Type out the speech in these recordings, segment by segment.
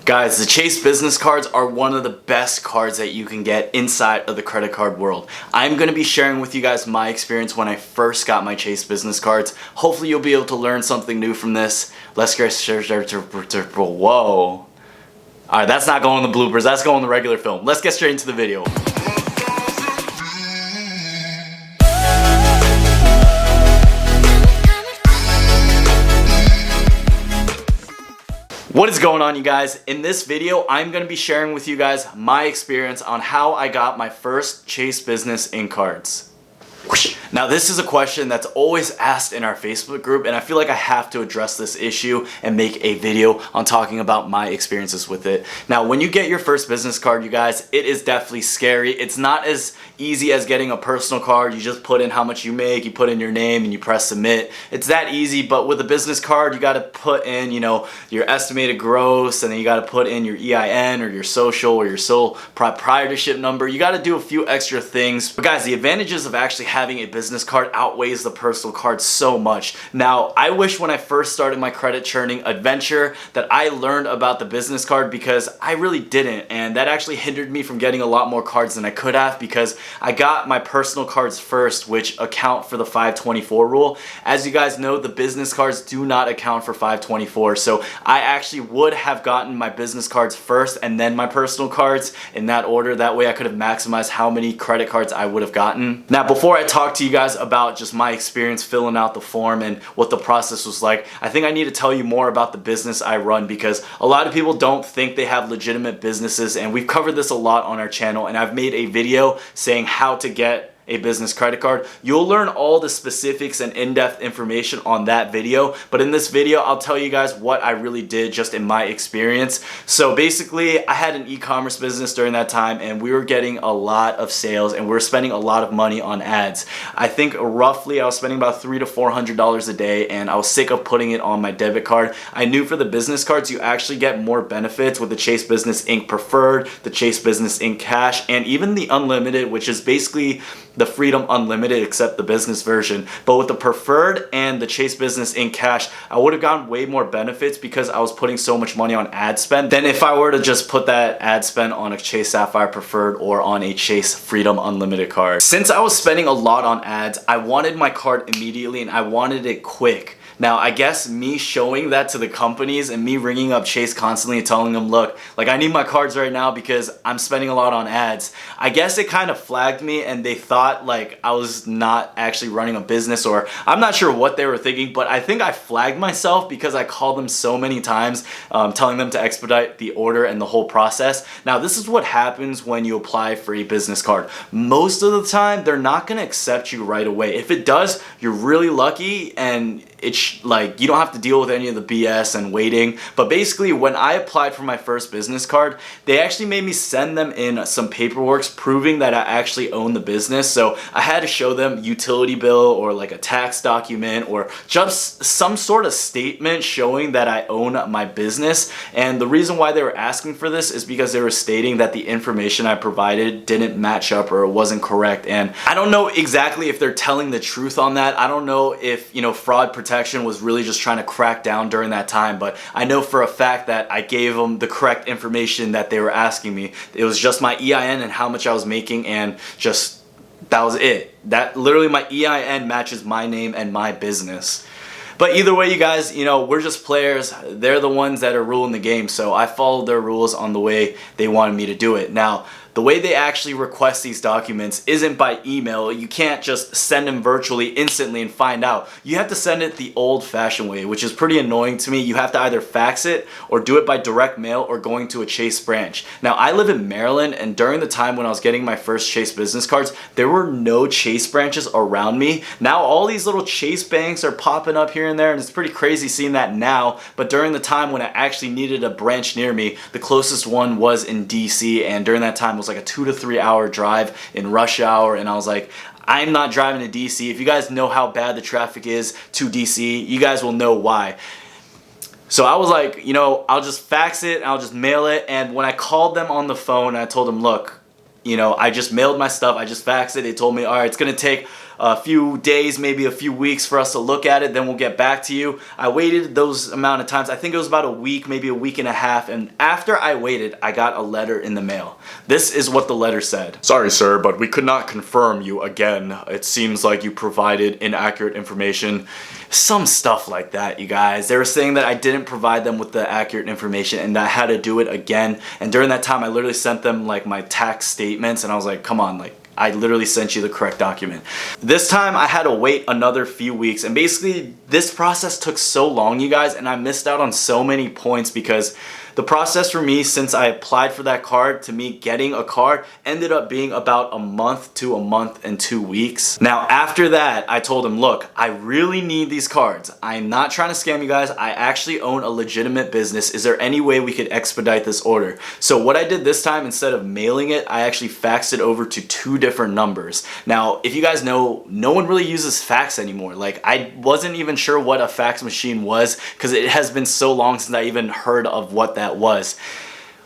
Guys, the Chase business cards are one of the best cards that you can get inside of the credit card world. I'm going to be sharing with you guys my experience when I first got my Chase business cards. Hopefully you'll be able to learn something new from this. Let's get whoa. Alright, that's not going in the bloopers, that's going in the regular film. Let's get straight into the video. What is going on, you guys? In this video, I'm going to be sharing with you guys my experience on how I got my first Chase Business Ink cards. Now, this is a question that's always asked in our Facebook group, and I feel like I have to address this issue and make a video on talking about my experiences with it. Now, when you get your first business card, you guys, it is definitely scary. It's not as easy as getting a personal card. You just put in how much you make, you put in your name, and you press submit. It's that easy, but with a business card, you got to put in, your estimated gross, and then you got to put in your EIN or your social or your sole proprietorship number. You got to do a few extra things. But guys, the advantages of actually having a business card outweighs the personal card so much. Now, I wish when I first started my credit churning adventure that I learned about the business card, because I really didn't, and that actually hindered me from getting a lot more cards than I could have, because I got my personal cards first, which account for the 524 rule. As you guys know, the business cards do not account for 524, so I actually would have gotten my business cards first and then my personal cards in that order. That way I could have maximized how many credit cards I would have gotten. Now, before I talk to you guys about just my experience filling out the form and what the process was like, I think I need to tell you more about the business I run, because a lot of people don't think they have legitimate businesses, and we've covered this a lot on our channel, and I've made a video saying how to get a business credit card. You'll learn all the specifics and in-depth information on that video, but in this video I'll tell you guys what I really did just in my experience. So basically, I had an e-commerce business during that time, and we were getting a lot of sales, and we were spending a lot of money on ads. I think roughly I was spending about $300 to $400 a day, and I was sick of putting it on my debit card. I knew for the business cards you actually get more benefits with the Chase Business Ink Preferred, the Chase Business Ink Cash, and even the Unlimited, which is basically the Freedom Unlimited except the business version. But with the Preferred and the Chase Business Ink Cash, I would have gotten way more benefits because I was putting so much money on ad spend than if I were to just put that ad spend on a Chase Sapphire Preferred or on a Chase Freedom Unlimited card. Since I was spending a lot on ads, I wanted my card immediately and I wanted it quick. Now, I guess me showing that to the companies and me ringing up Chase constantly and telling them, look, like, I need my cards right now because I'm spending a lot on ads, I guess it kind of flagged me, and they thought like I was not actually running a business, or I'm not sure what they were thinking, but I think I flagged myself because I called them so many times telling them to expedite the order and the whole process. Now, this is what happens when you apply for a business card. Most of the time, they're not going to accept you right away. If it does, you're really lucky, and it's like you don't have to deal with any of the BS and waiting. But basically, when I applied for my first business card, they actually made me send them in some paperwork proving that I actually own the business. So I had to show them utility bill or like a tax document or just some sort of statement showing that I own my business. And the reason why they were asking for this is because they were stating that the information I provided didn't match up or it wasn't correct. And I don't know exactly if they're telling the truth on that. I don't know if, fraud protection was really just trying to crack down during that time, but I know for a fact that I gave them the correct information that they were asking me. It was just my EIN and how much I was making, and just that was it. That literally, my EIN matches my name and my business. But either way, you guys, we're just players. They're the ones that are ruling the game, so I followed their rules on the way they wanted me to do it. Now, the way they actually request these documents isn't by email. You can't just send them virtually instantly and find out. You have to send it the old-fashioned way, which is pretty annoying to me. You have to either fax it or do it by direct mail or going to a Chase branch. Now, I live in Maryland, and during the time when I was getting my first Chase business cards, there were no Chase branches around me. Now, all these little Chase banks are popping up here and there, and it's pretty crazy seeing that now. But during the time when I actually needed a branch near me, the closest one was in DC, and during that time it was like a 2 to 3 hour drive in rush hour, and I was like, I'm not driving to DC. If you guys know how bad the traffic is to DC, you guys will know why. So I was like, I'll just fax it, I'll just mail it. And when I called them on the phone, I told them, look, I just mailed my stuff, I just faxed it. They told me, all right, it's gonna take a few days, maybe a few weeks for us to look at it, then we'll get back to you. I waited those amount of times. I think it was about a week, maybe a week and a half, and after I waited, I got a letter in the mail. This is what the letter said. Sorry sir, but we could not confirm you again. It seems like you provided inaccurate information. Some stuff like that, you guys. They were saying that I didn't provide them with the accurate information and I had to do it again. And during that time, I literally sent them like my tax statements and I was like, come on, like, I literally sent you the correct document. This time I had to wait another few weeks, and basically this process took so long, you guys, and I missed out on so many points because the process for me since I applied for that card to me getting a card ended up being about a month to a month and 2 weeks. Now after that, I told him, look, I really need these cards. I'm not trying to scam you guys. I actually own a legitimate business. Is there any way we could expedite this order? So what I did this time, instead of mailing it, I actually faxed it over to 2 different numbers. Now, if you guys know, no one really uses fax anymore. Like, I wasn't even sure what a fax machine was because it has been so long since I even heard of what that was.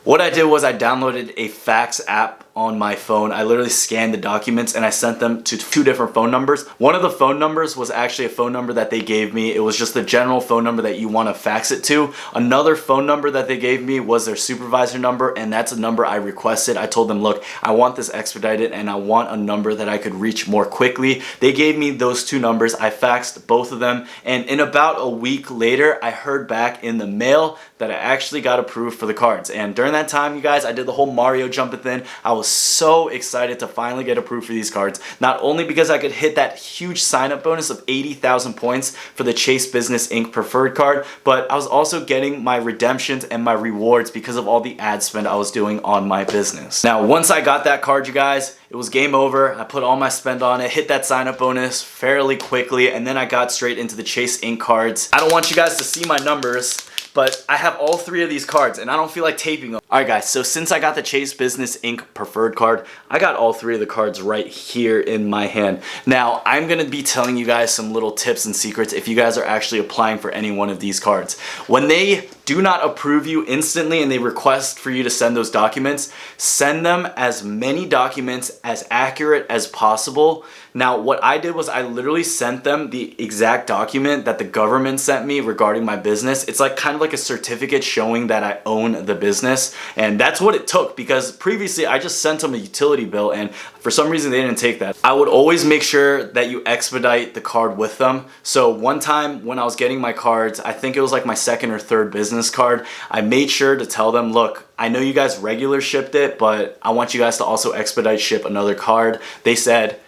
What I did was I downloaded a fax app on my phone. I literally scanned the documents and I sent them to 2 different phone numbers. One of the phone numbers was actually a phone number that they gave me. It was just the general phone number that you want to fax it to. Another phone number that they gave me was their supervisor number, and that's a number I requested. I told them, look, I want this expedited and I want a number that I could reach more quickly. They gave me those 2 numbers. I faxed both of them, and in about a week later, I heard back in the mail that I actually got approved for the cards. And during that time, you guys, I did the whole Mario jumping thing. I was so excited to finally get approved for these cards. Not only because I could hit that huge sign-up bonus of 80,000 points for the Chase Business Inc. preferred card, but I was also getting my redemptions and my rewards because of all the ad spend I was doing on my business. Now, once I got that card, you guys, it was game over. I put all my spend on it, hit that sign-up bonus fairly quickly, and then I got straight into the Chase Inc. cards. I don't want you guys to see my numbers, but I have all 3 of these cards and I don't feel like taping them. Alright guys, so since I got the Chase Business Inc. preferred card, I got all 3 of the cards right here in my hand. Now, I'm going to be telling you guys some little tips and secrets if you guys are actually applying for any one of these cards. When they do not approve you instantly and they request for you to send those documents, send them as many documents as accurate as possible. Now, what I did was I literally sent them the exact document that the government sent me regarding my business. It's like kind of like a certificate showing that I own the business, and that's what it took because previously I just sent them a utility bill and for some reason they didn't take that. I would always make sure that you expedite the card with them. So one time when I was getting my cards, I think it was like my 2nd or 3rd business card, I made sure to tell them, look, I know you guys regular shipped it, but I want you guys to also expedite ship another card. They said,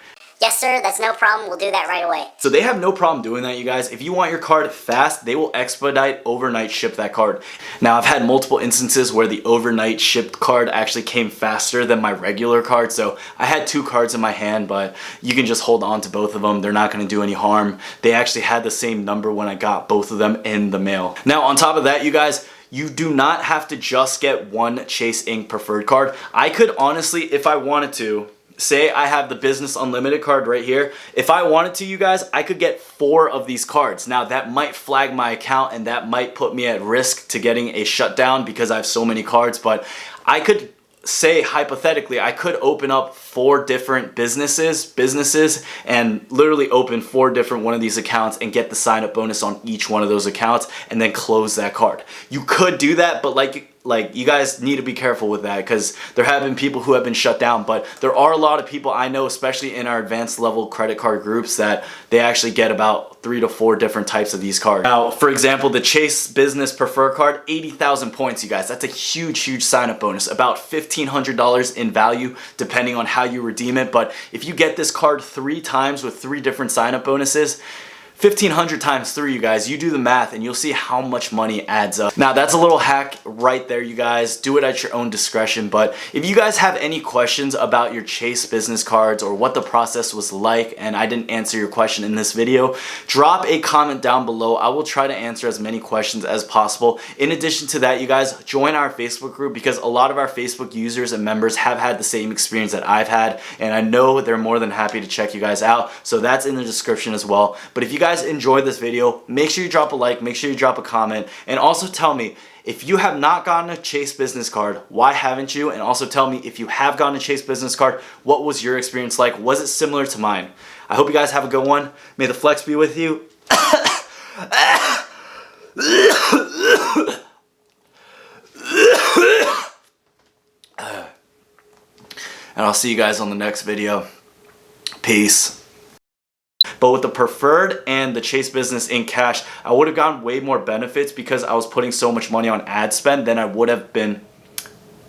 yes, sir, that's no problem. We'll do that right away. so they have no problem doing that, you guys. If you want your card fast, they will expedite overnight ship that card. Now, I've had multiple instances where the overnight shipped card actually came faster than my regular card. So I had 2 cards in my hand, but you can just hold on to both of them. They're not going to do any harm. They actually had the same number when I got both of them in the mail. Now, on top of that, you guys, you do not have to just get one Chase Inc. preferred card. I could honestly, if I wanted to, say I have the Business Unlimited card right here. If I wanted to, you guys, I could get 4 of these cards. Now, that might flag my account and that might put me at risk to getting a shutdown because I have so many cards, but I could say hypothetically, I could open up 4 different businesses and literally open 4 different one of these accounts and get the sign up bonus on each one of those accounts and then close that card. You could do that, but like you guys need to be careful with that because there have been people who have been shut down, but there are a lot of people I know, especially in our advanced level credit card groups, that they actually get about 3 to 4 different types of these cards. Now, for example, the Chase Business Preferred card, 80,000 points, you guys. That's a huge sign up bonus, about $1,500 in value depending on how you redeem it. But if you get this card 3 times with 3 different sign up bonuses, 1,500 times 3, you guys, you do the math and you'll see how much money adds up. Now, that's a little hack right there, you guys. Do it at your own discretion. But if you guys have any questions about your Chase business cards or what the process was like and I didn't answer your question in this video, drop a comment down below. I will try to answer as many questions as possible. In addition to that, you guys, join our Facebook group because a lot of our Facebook users and members have had the same experience that I've had, and I know they're more than happy to check you guys out. So that's in the description as well. But if you guys enjoyed this video, make sure you drop a like, make sure you drop a comment, and also tell me if you have not gotten a Chase business card, why haven't you? And also tell me if you have gotten a Chase business card, what was your experience like? Was it similar to mine? I hope you guys have a good one. May the flex be with you. And I'll see you guys on the next video. Peace. But with the preferred and the Chase business in cash, I would have gotten way more benefits because I was putting so much money on ad spend than I would have been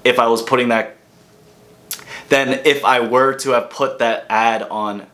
if I was putting that, than if I were to have put that ad on